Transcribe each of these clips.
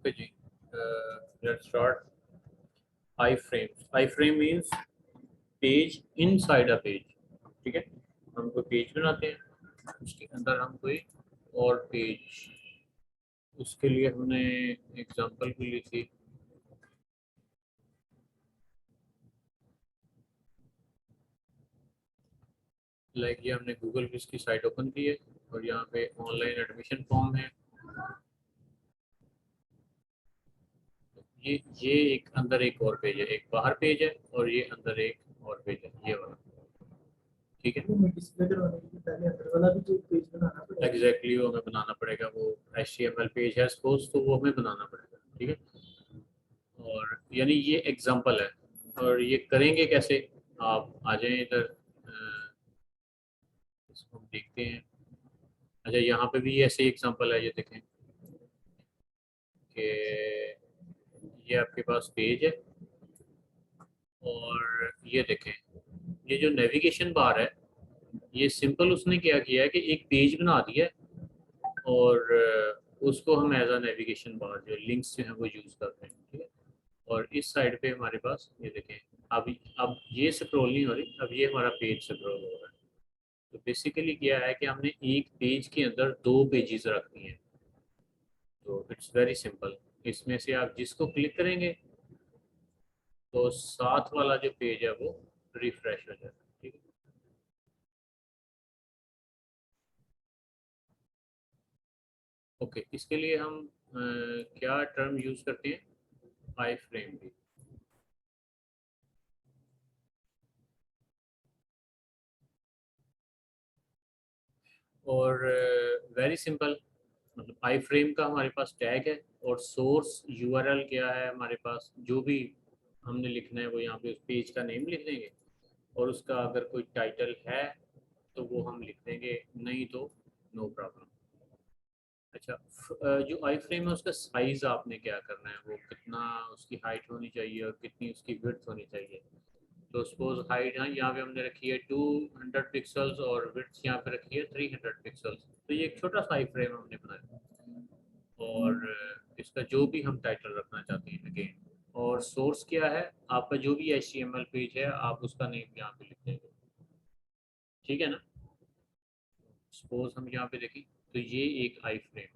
Okay जी, let's start. I frame. I frame means page inside a page. ठीक है, हम कोई पेज बनाते हैं, उसके अंदर हम कोई और पेज, उसके लिए हमने एग्जांपल भी ली थी। लाइक ये हमने गूगल की इसकी साइट ओपन की है और यहाँ पे ऑनलाइन एडमिशन फॉर्म है। ये एक अंदर एक और पेज है, एक बाहर पेज है और ये अंदर एक और पेज है, ये वाला। ठीक है, डिस्प्ले करवाने के लिए पहले अंदर वाला भी जो पेज बनाना पड़ेगा। एग्जैक्टली वो हमें बनाना पड़ेगा। वो HTML पेज है सपोज, तो वो हमें बनाना पड़ेगा। ठीक है, और यानी ये एग्जांपल है। और ये करेंगे कैसे, आप आ जाएं इधर, इसको हम देखते हैं। अच्छा, यहाँ पे भी ऐसे एग्जांपल है, ये देखें कि ये आपके पास पेज है और ये देखें, ये जो नेविगेशन बार है, ये सिंपल उसने क्या किया है कि एक पेज बना दिया है और उसको हम एज अ नेविगेशन बार जो लिंक्स जो है वो यूज़ करते हैं। ठीक है, और इस साइड पे हमारे पास ये देखें, अब ये स्क्रॉल नहीं हो रही, अब ये हमारा पेज स्क्रॉल हो रहा है। तो बेसिकली क्या है कि हमने एक पेज के अंदर दो पेजेस रखनी है। तो इट्स वेरी सिंपल, इसमें से आप जिसको क्लिक करेंगे तो साथ वाला जो पेज है वो रिफ्रेश हो जाएगा। ठीक है, ओके, इसके लिए हम क्या टर्म यूज़ करते हैं, आई फ्रेम भी। और वेरी सिंपल, मतलब आई फ्रेम का हमारे पास टैग है और सोर्स यूआरएल क्या है हमारे पास, जो भी हमने लिखना है वो यहाँ पे उस पेज का नेम लिख देंगे और उसका अगर कोई टाइटल है तो वो हम लिख देंगे, नहीं तो नो प्रॉब्लम। अच्छा, जो आई फ्रेम है उसका साइज आपने क्या करना है, वो कितना उसकी हाइट होनी चाहिए और कितनी उसकी विड्थ होनी चाहिए। तो सपोज हाइट है यहाँ पे हमने रखी है 200 पिक्सल्स और विड्थ यहाँ पे रखी है 300 पिक्सल्स। तो ये एक छोटा सा आई फ्रेम हमने बनाया और इसका जो भी हम टाइटल रखना चाहते हैं अगेन, और सोर्स क्या है आपका, जो भी HTML पेज है आप उसका नेम यहाँ पे लिख देंगे। ठीक है ना, सपोज हम यहाँ पे देखें तो ये एक आई फ्रेम है,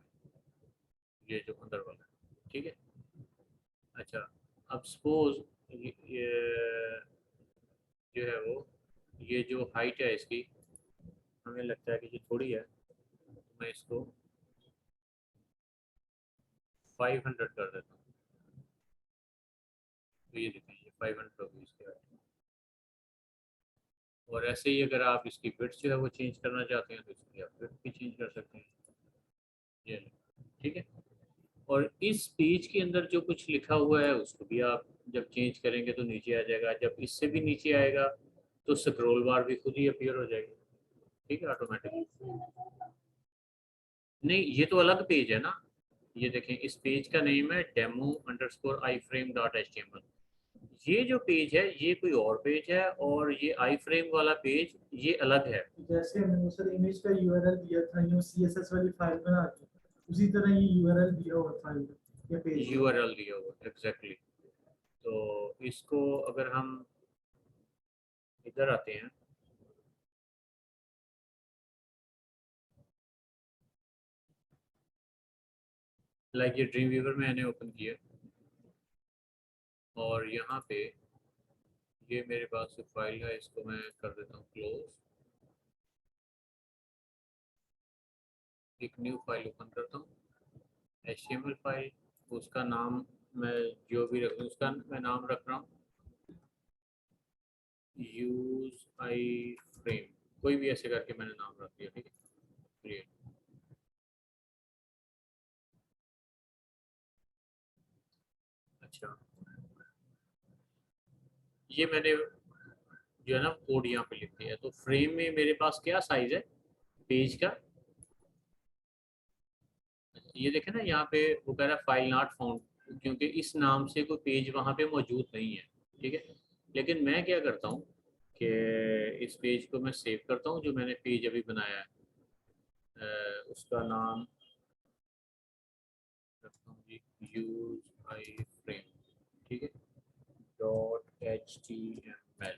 ये जो अंदर वाला है। ठीक है, अच्छा, अब सपोज ये जो है वो, ये जो हाइट है इसकी हमें लगता है कि ये थोड़ी है, तो मैं इसको 500 कर देता हूँ। तो ये देखिए, ये 500 होगी इसकी हाइट। और ऐसे ही अगर आप इसकी विड्थ जो है वो चेंज करना चाहते हैं तो इसकी आप विड्थ भी चेंज कर सकते हैं। ये ठीक है, और इस पेज के अंदर जो कुछ लिखा हुआ है उसको भी आप जब चेंज करेंगे तो नीचे आ जाएगा, जब इससे भी नीचे आएगा तो स्क्रॉल बार भी खुद ही अपीयर हो जाएगी। ठीक है, ऑटोमेटिकली। नहीं, ये तो अलग पेज है ना, ये देखें, इस पेज का नेम है demo_iframe.html। ये जो पेज है ये कोई और पेज है और ये आई फ्रेम वाला पेज ये अलग है। जैसे हमने वो सर इमेज का यूआरएल दिया था, ये सीएसएस वाली फाइल बना दी, उसी तरह ये यूआरएल दिया हुआ फाइल या पेज का। URL दिया हुआ एग्जैक्टली। तो इसको अगर हम इधर आते हैं, लाइक ये ड्रीम व्यूवर मैंने ओपन किया और यहाँ पे ये मेरे पास जो फाइल है इसको मैं कर देता हूँ क्लोज। एक न्यू फाइल ओपन करता हूँ, HTML फाइल, उसका नाम मैं जो भी रख दूँ उसका मैं नाम रख रहा हूँ यूज आई फ्रेम, कोई भी ऐसे करके मैंने नाम रख दिया। ठीक है, क्रिएट। अच्छा, ये मैंने जो है ना कोड यहाँ पे लिख दिया है। तो फ्रेम में मेरे पास क्या साइज है पेज का, ये देखे ना यहाँ पे वो कह रहा है फाइल नॉट फाउंड, क्योंकि इस नाम से कोई पेज वहाँ पे मौजूद नहीं है। ठीक है, लेकिन मैं क्या करता हूँ कि इस पेज को मैं सेव करता हूँ, जो मैंने पेज अभी बनाया है उसका नाम रखता हूँ जी यूज आई फ्रेम, ठीक है, .html।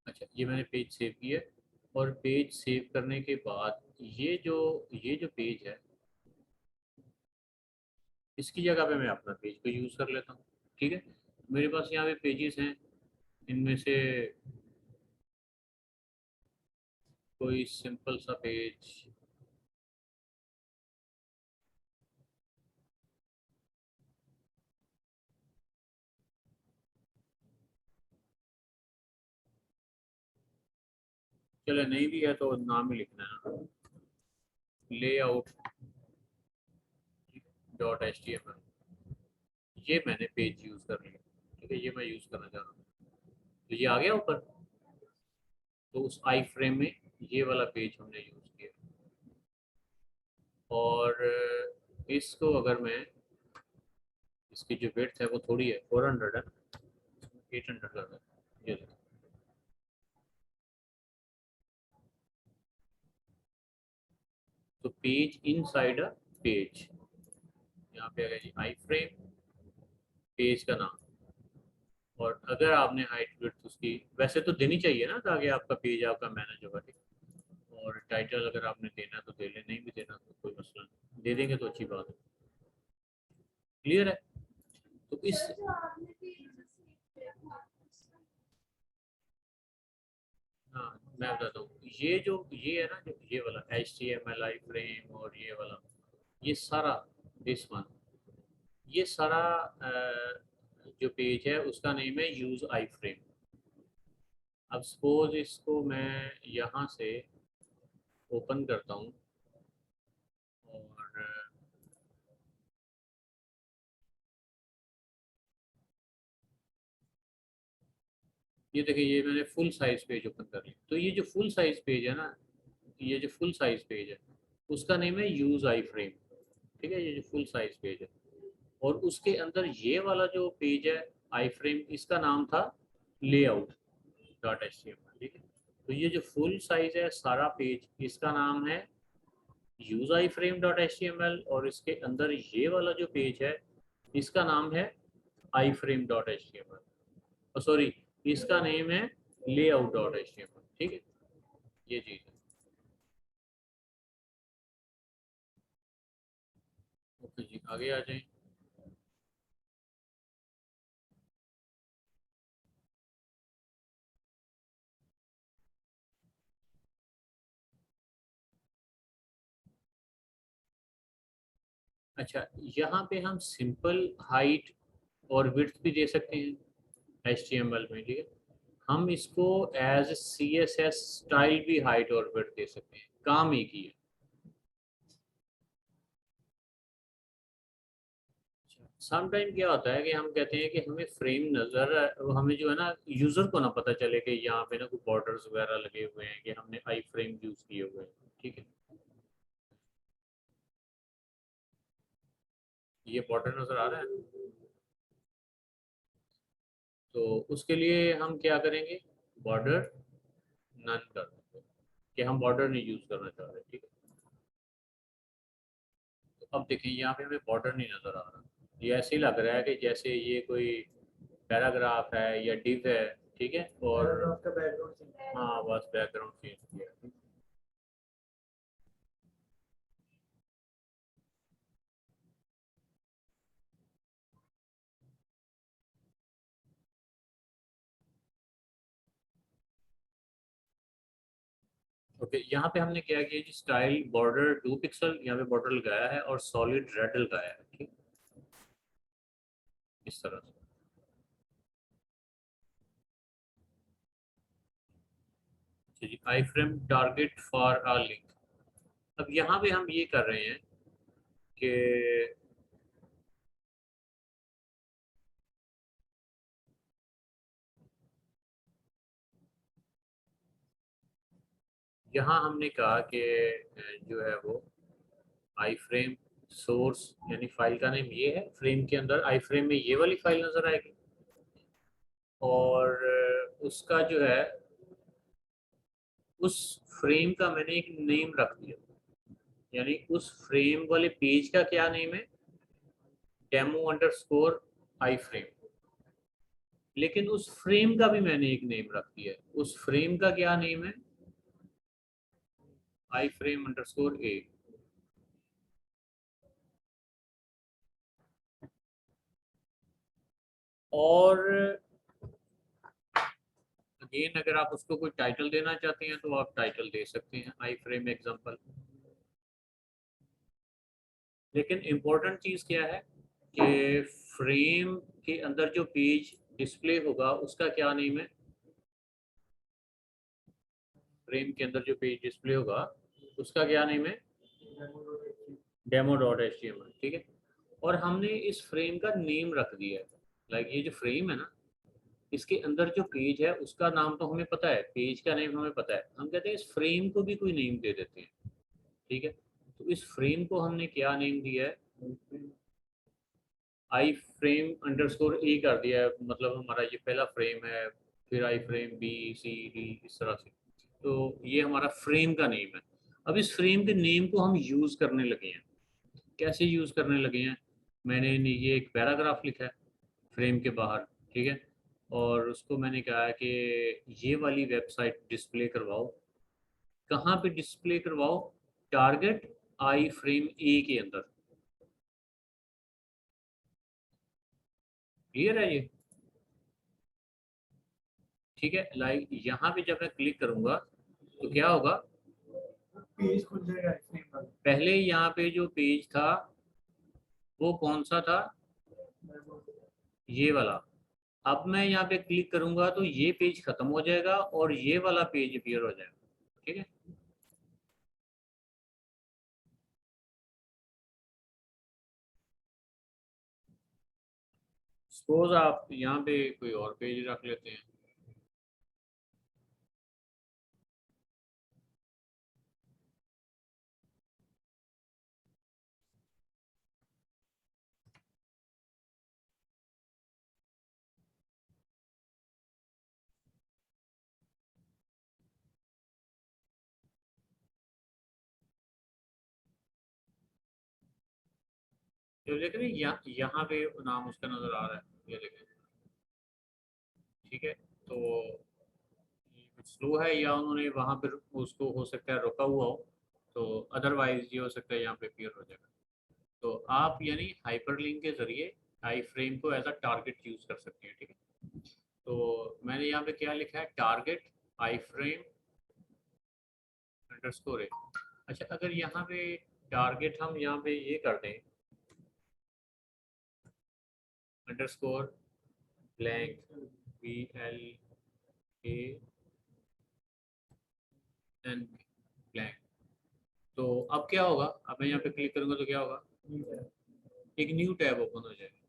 अच्छा, ये मैंने पेज सेव किया और पेज सेव करने के बाद ये जो पेज है इसकी जगह पे मैं अपना पेज को यूज़ कर लेता हूँ, ठीक है। मेरे पास यहाँ पे पेजेस हैं, इनमें से कोई सिंपल सा पेज, चले नहीं भी है तो नाम ही लिखना है ना, लेआउट .html। ये मैंने पेज यूज़ कर लिया, ठीक है, ये मैं यूज़ करना चाह रहा हूँ, तो ये आ गया ऊपर। तो उस आई फ्रेम में ये वाला पेज हमने यूज़ किया, और इसको अगर मैं, इसकी जो विड्थ है वो थोड़ी है, 400 है, 800 कर दें, ये देखो। तो पेज इनसाइड अ पेज, यहाँ पे आ गया जी आई फ्रेम, पेज का नाम। और अगर आपने हाइट विड्थ उसकी वैसे तो देनी चाहिए ना, ताकि आपका पेज आपका मैनेज होगा, ठीक। और टाइटल अगर आपने देना तो दे ले, नहीं भी देना तो कोई मसला नहीं, दे देंगे तो अच्छी बात है। क्लियर है? तो इस, हाँ मैं बताता हूँ, ये है ना, जो ये वाला HTML आई फ्रेम और ये वाला, ये सारा, दिस वन, ये सारा जो पेज है उसका नेम है यूज आई फ्रेम। अब सपोज इसको मैं यहाँ से ओपन करता हूँ और ये देखिए, ये मैंने फुल साइज पेज ओपन कर लिया। तो ये जो फुल साइज पेज है ना, ये जो फुल साइज पेज है उसका नेम है यूज आई फ्रेम, ठीक है, ये जो फुल साइज पेज है। और उसके अंदर ये वाला जो पेज है आई फ्रेम, इसका नाम था लेआउट .html, ठीक है। तो ये जो फुल साइज है सारा पेज, इसका नाम है यूज आई फ्रेम .html, और इसके अंदर ये वाला जो पेज है इसका नाम है आई फ्रेम .html, सॉरी, इसका नेम है लेआउट .html, ठीक है, ये चीज़ है। ओके जी, आगे आ जाए। अच्छा, यहाँ पे हम सिंपल हाइट और विड्थ भी दे सकते हैं HTML में, ठीक है। हम इसको एज CSS स्टाइल भी हाइट और विड्थ दे सकते हैं, काम एक ही है। सम टाइम क्या होता है कि हम कहते हैं कि हमें फ्रेम नजर, हमें जो है ना यूजर को ना पता चले कि यहाँ पे ना कोई बॉर्डर्स वगैरह लगे हुए हैं, कि हमने आई फ्रेम यूज किए हुए हैं, ठीक है। ये बॉर्डर नजर आ रहा है, तो उसके लिए हम क्या करेंगे, बॉर्डर नन कर देंगे, कि हम बॉर्डर नहीं यूज करना चाह रहे, ठीक है। तो अब देखिए यहाँ पे हमें बॉर्डर नहीं नजर आ रहा, ये ऐसे ही लग रहा है कि जैसे ये कोई पैराग्राफ है या डिव है, ठीक है। और पैराग्राफ का बैकग्राउंड चाहिए। हाँ, बस बैकग्राउंड चेंज किया। ओके, यहाँ पे हमने क्या किया जी, स्टाइल बॉर्डर 2 पिक्सल, यहाँ पे बॉर्डर लगाया है और सॉलिड रेड लगाया है, ठीक, इस तरह से। जी, iframe target for a link. अब यहाँ पे हम ये कर रहे हैं कि यहाँ हमने कहा कि जो है वो आई फ्रेम सोर्स, यानी फाइल का नेम ये है, फ्रेम के अंदर आई फ्रेम में ये वाली फाइल नजर आएगी, और उसका जो है, उस फ्रेम का मैंने एक नेम रख दिया, यानी उस फ्रेम वाले पेज का क्या नेम है, डेमो अंडरस्कोर आई फ्रेम। लेकिन उस फ्रेम का भी मैंने एक नेम रख दिया है, उस फ्रेम का क्या नेम है, आई फ्रेम अंडरस्कोर ए। और अगेन अगर आप उसको कोई टाइटल देना चाहते हैं तो आप टाइटल दे सकते हैं, आई फ्रेम एग्जांपल। लेकिन इम्पोर्टेंट चीज़ क्या है कि फ्रेम के अंदर जो पेज डिस्प्ले होगा उसका क्या नेम है, फ्रेम के अंदर जो पेज डिस्प्ले होगा उसका क्या नेम है, demo.html, ठीक है। और हमने इस फ्रेम का नेम रख दिया है, लाइक ये जो फ्रेम है ना, इसके अंदर जो पेज है उसका नाम तो हमें पता है, पेज का नेम हमें पता है, हम कहते हैं इस फ्रेम को भी कोई नेम दे देते हैं, ठीक है। तो इस फ्रेम को हमने क्या नेम दिया है, आई फ्रेम अंडरस्कोर ए कर दिया है, मतलब हमारा ये पहला फ्रेम है, फिर आई फ्रेम बी सी डी इस तरह से। तो ये हमारा फ्रेम का नेम है। अब इस फ्रेम के नेम को हम यूज़ करने लगे हैं। कैसे यूज़ करने लगे हैं, मैंने ये एक पैराग्राफ लिखा है फ्रेम के बाहर, ठीक है। और उसको मैंने कहा है कि ये वाली वेबसाइट डिस्प्ले करवाओ। कहाँ पे डिस्प्ले करवाओ, टारगेट आई फ्रेम ए के अंदर। क्लियर है ये, ठीक है। लाइक यहाँ पे जब मैं क्लिक करूंगा तो क्या होगा, पेज खुल जाएगा फ्रेम वाला। पहले यहाँ पे जो पेज था वो कौन सा था, ये वाला। अब मैं यहाँ पे क्लिक करूंगा तो ये पेज खत्म हो जाएगा और ये वाला पेज अपीयर हो जाएगा, ठीक है। सपोज आप यहाँ पे कोई और पेज रख लेते हैं, तो देख रहे हैं यहाँ पे नाम उसका नजर आ रहा है, ये देखें, ठीक है। तो ये कुछ स्लो है या उन्होंने वहां पर उसको हो सकता है रोका हुआ हो, तो अदरवाइज ये हो सकता है यहाँ पे क्लियर हो जाएगा। तो आप यानी हाइपरलिंक के जरिए आई फ्रेम को एज अ टारगेट यूज कर सकते हैं, ठीक है। तो मैंने यहाँ पे क्या लिखा है, टारगेट आई फ्रेम अंडरस्कोर है। अच्छा, अगर यहाँ पे टारगेट हम यहाँ पे ये कर दें, अंडरस्कोर ब्लैंक BLANK ब्लैंक, तो अब क्या होगा, अब मैं यहाँ पे क्लिक करूंगा तो क्या होगा, एक न्यू टैब ओपन हो जाएगा,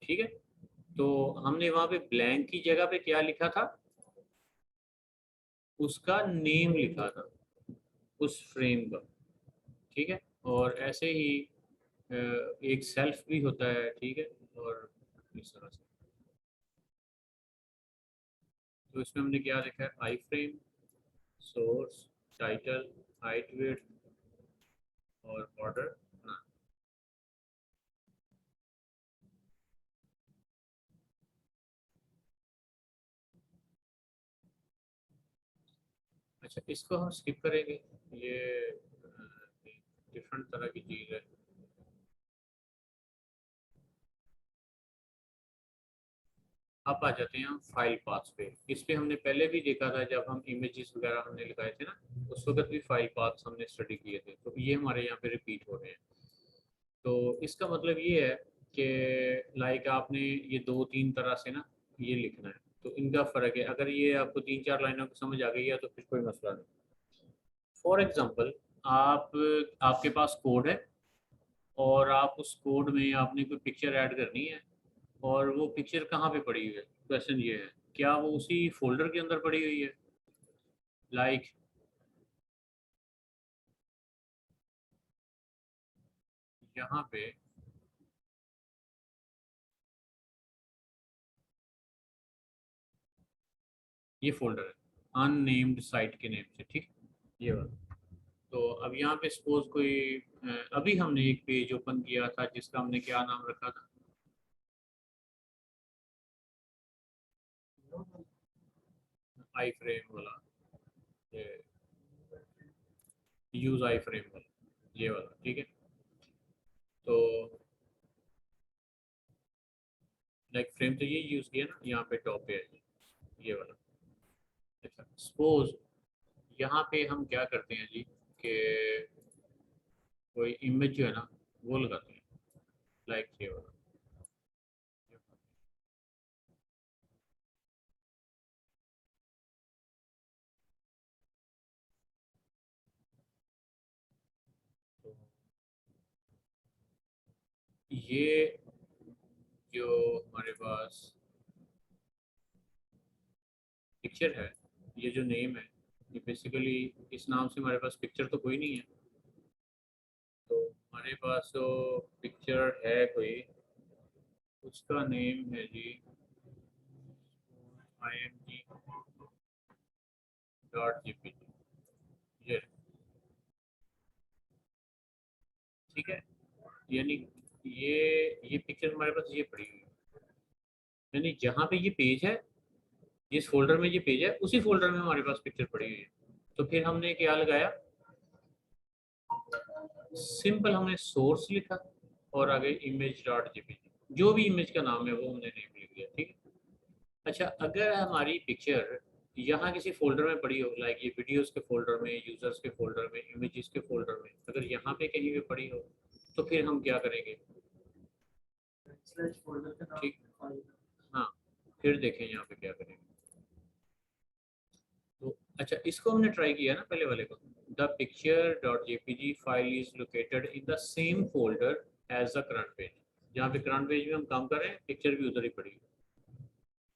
ठीक है। तो हमने वहां पे ब्लैंक की जगह पे क्या लिखा था, उसका नेम लिखा था उस फ्रेम का, ठीक है। और ऐसे ही एक सेल्फ भी होता है, ठीक है। और इस तरह से, तो इसमें हमने क्या लिखा है, iframe, source, title, height, width और बॉर्डर। अच्छा, इसको हम स्किप करेंगे, ये डिफरेंट तरह की चीज़ है। अब आ जाते हैं हम फाइल पाथ्स पे। इस पे हमने पहले भी देखा था, जब हम इमेजेस वगैरह हमने लगाए थे ना, उस वक्त भी फाइल पाथ्स हमने स्टडी किए थे, तो ये हमारे यहाँ पे रिपीट हो रहे हैं। तो इसका मतलब ये है कि लाइक आपने ये दो तीन तरह से ना ये लिखना है, तो इनका फ़र्क है। अगर ये आपको तीन चार लाइनों को समझ आ गई है तो फिर कोई मसला नहीं। फॉर एग्ज़ाम्पल, आप आपके पास कोड है और आप उस कोड में आपने कोई पिक्चर ऐड करनी है, और वो पिक्चर कहाँ पे पड़ी हुई है, क्वेश्चन ये है, क्या वो उसी फोल्डर के अंदर पड़ी हुई है, लाइक यहाँ पे ये फोल्डर है अननेम्ड साइट के नेम से, ठीक, ये वाला। तो अब यहाँ पे सपोज कोई अभी हमने एक पेज ओपन किया था जिसका हमने क्या नाम रखा था, आई फ्रेम वाला, यूज आई फ्रेम वाला, ये वाला, ठीक है। तो लाइक फ्रेम तो ये यूज किया ना, यहाँ पे टॉप पे है ये वाला। अच्छा सपोज यहाँ पे हम क्या करते हैं जी कि कोई इमेज जो है ना वो लगाते हैं, लाइक ये वाला। तो ये जो हमारे पास पिक्चर है, ये जो नेम है, ये बेसिकली इस नाम से हमारे पास पिक्चर तो कोई नहीं है। तो हमारे पास जो पिक्चर है कोई, उसका नेम है जी img.jpg, ये, ठीक है। यानी ये पिक्चर हमारे पास ये पड़ी हुई है, यानी जहाँ पे ये पेज है, जिस फोल्डर में ये पेज है उसी फोल्डर में हमारे पास पिक्चर पड़ी हुई है। तो फिर हमने क्या लगाया, सिंपल हमने सोर्स लिखा और आगे image.jpg, जो भी इमेज का नाम है वो हमने नेम लिख दिया, ठीक है। अच्छा अगर हमारी पिक्चर यहाँ किसी फोल्डर में पड़ी हो, लाइक ये वीडियोस के फोल्डर में, यूजर्स के फोल्डर में, इमेजेस के फोल्डर में, अगर यहाँ पे कहीं भी पड़ी हो तो फिर हम क्या करेंगे, स्लैश फोल्डर का नाम ठीक, फाइल। हाँ, फिर देखें यहाँ पे क्या करेंगे। तो अच्छा इसको हमने ट्राई किया ना पहले वाले को, the picture dot JPG file is located in the same folder as the current page, जहाँ पे करंट पेज में हम काम कर रहे हैं पिक्चर भी उधर ही पड़ी है।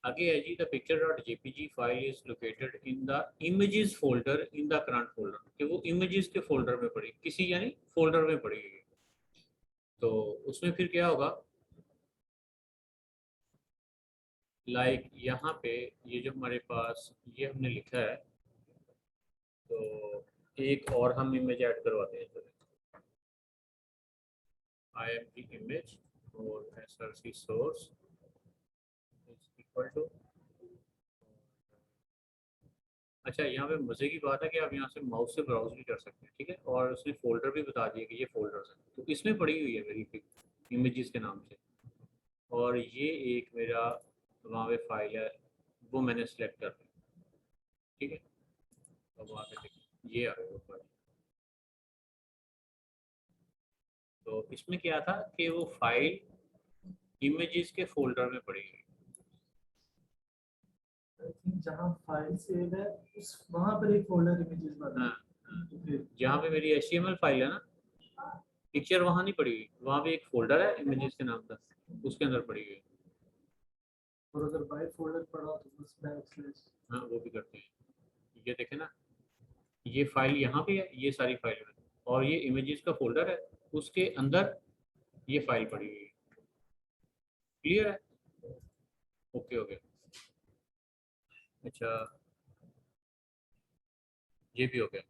आगे है जी the picture dot JPG file is located in the images folder in the current folder, कि वो इमेजेस के फोल्डर में पड़ी, किसी यानी फोल्डर में पड़ी हुई है। तो उसमें फिर क्या होगा, लाइक यहाँ पे ये जो हमारे पास ये हमने लिखा है, तो एक और हम इमेज ऐड करवाते हैं, तो img image और src source is equal to, अच्छा यहाँ पे मजे की बात है कि आप यहाँ से माउस से ब्राउज भी कर सकते हैं, ठीक है। और उसने फोल्डर भी बता दिया कि ये फोल्डर है, तो इसमें पड़ी हुई है मेरी इमेजेस के नाम से। और ये एक मेरा वहाँ पे फाइल है, वो मैंने सेलेक्ट कर लिया, ठीक है। अब वहाँ पे देखिए ये आ गया वो फाइल। तो इसमें क्या था कि वो फाइल इमेजेस के फोल्डर में पड़ी हुई। आई थिंक जहाँ फाइल सेव है उस वहाँ पर एक फोल्डर इमेजेस वाला हाँ है। हाँ, तो फिर जहाँ पे मेरी HTML फाइल है ना, पिक्चर वहाँ नहीं पड़ी हुई, वहाँ पे एक फोल्डर है इमेजेस के नाम का, उसके अंदर पड़ी हुई है। और अगर बाय फोल्डर पड़ा हो तो बस बैक स्लैश। हाँ वो भी करते हैं, ये देखे ना, ये फाइल यहाँ पे है, ये सारी फाइल है, और ये इमेजेस का फोल्डर है, उसके अंदर ये फाइल पड़ी हुई है। क्लियर है, ओके ओके। अच्छा ये भी हो गया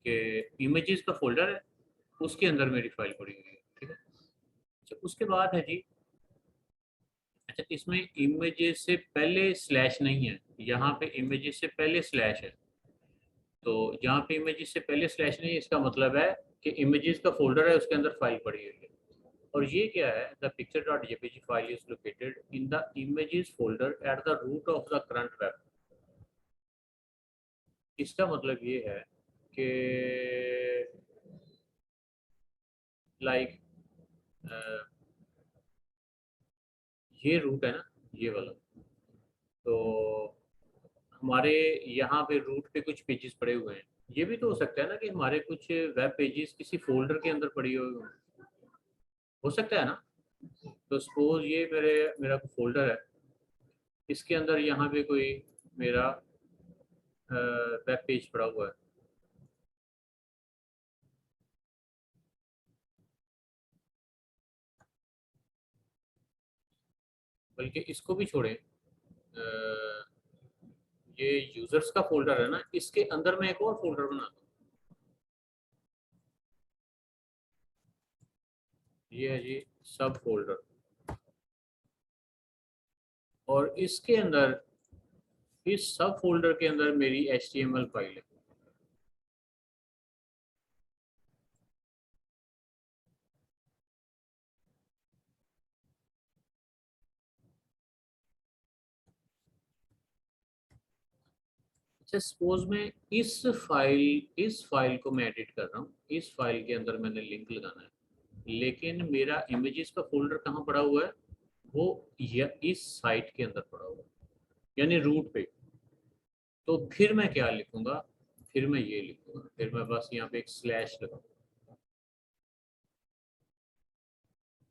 कि इमेजेस का फोल्डर है, उसके अंदर मेरी फाइल पड़ी हुई है, ठीक है। अच्छा उसके बाद है जी, अच्छा इसमें इमेजेस से पहले स्लैश नहीं है, यहाँ पे इमेजेस से पहले स्लैश है। तो जहाँ पे इमेजेस से पहले स्लैश नहीं है, इसका मतलब है कि इमेजेस का फोल्डर है, उसके अंदर फाइल पड़ी हुई है। और ये क्या है, the picture dot JPG file is located in the images folder at the root of the current web. इसका मतलब ये है कि लाइक ये रूट है ना, ये वाला, तो हमारे यहाँ पे रूट पे कुछ पेजेस पड़े हुए हैं। ये भी तो हो सकता है ना कि हमारे कुछ वेब पेजेस किसी फोल्डर के अंदर पड़ी हुई हो सकता है ना। तो सपोज ये मेरा फोल्डर है, इसके अंदर यहाँ पे कोई मेरा वेब पेज पड़ा हुआ है। बल्कि इसको भी छोड़ें, ये यूजर्स का फोल्डर है ना, इसके अंदर मैं एक और फोल्डर बना दूँ, ये है जी सब फोल्डर, और इसके अंदर, इस सब फोल्डर के अंदर मेरी HTML फाइल है। अच्छा, सपोज मैं इस फाइल को मैं एडिट कर रहा हूँ, इस फाइल के अंदर मैंने लिंक लगाना है, लेकिन मेरा इमेजेस का फोल्डर कहाँ पड़ा हुआ है, वो इस साइट के अंदर पड़ा हुआ है, यानी रूट पे। तो फिर मैं क्या लिखूंगा, फिर मैं ये लिखूंगा, फिर मैं बस यहाँ पे एक स्लैश लगाऊंगा।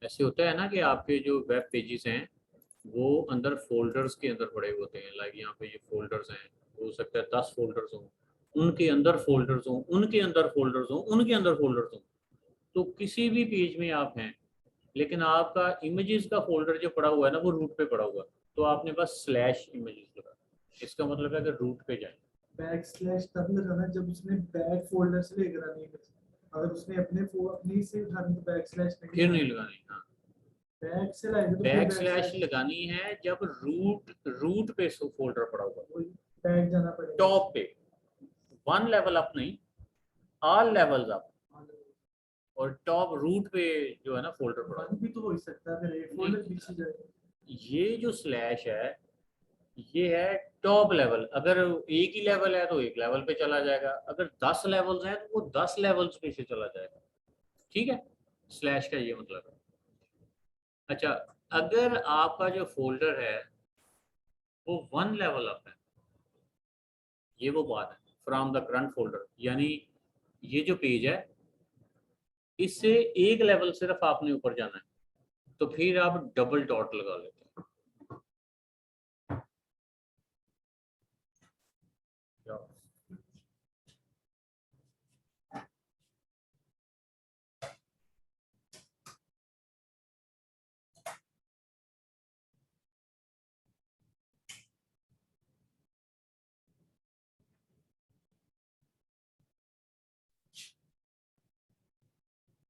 ऐसे होता है ना कि आपके जो वेब पेजेस हैं वो अंदर फोल्डर्स के अंदर पड़े होते हैं, लाइक यहाँ पे ये फोल्डर्स हैं, हो सकता है 10 फोल्डर्स हों, उनके अंदर फोल्डर्स हों, उनके अंदर फोल्डर्स हों, उनके अंदर फोल्डर्स हों। तो किसी भी पेज में आप हैं, लेकिन आपका इमेजेस का फोल्डर जो पड़ा हुआ है ना वो रूट पे पड़ा हुआ है, तो आपने बस स्लैश इमेजेस लगा, इसका मतलब है कि रूट पे जाए। बैक स्लैश तब लगाना जब उसने बैक फोल्डर से लेकर आनी है। अगर उसने अपने से उठानी तो बैक स्लैश नहीं फिर नहीं लगाना। लगानी, हाँ। बैक से लाएंगे तो फिर बैक बैक स्लैश स्लैश लगानी है जब रूट पे फोल्डर पड़ा हुआ है, बैक जाना पड़ेगा। टॉप पे, वन लेवल अप नहीं, ऑल लेवल्स अप, और टॉप रूट पे जो है ना फोल्डर पड़ा हुआ वन भी तो हो ही सकता है, फिर एक है। फोल्डर नहीं, पीछे जाएगा। ये जो स्लैश है ये है टॉप लेवल, अगर एक ही लेवल है तो एक लेवल पे चला जाएगा, अगर 10 लेवल्स हैं तो वो 10 लेवल्स पे से चला जाएगा। ठीक है, स्लैश का ये मतलब है। अच्छा, अगर आपका जो फोल्डर है वो वन लेवल अप है, ये वो बात है, फ्रॉम द करंट फोल्डर, यानी ये जो पेज है इससे एक लेवल सिर्फ आपने ऊपर जाना है, तो फिर आप डबल डॉट लगा लेते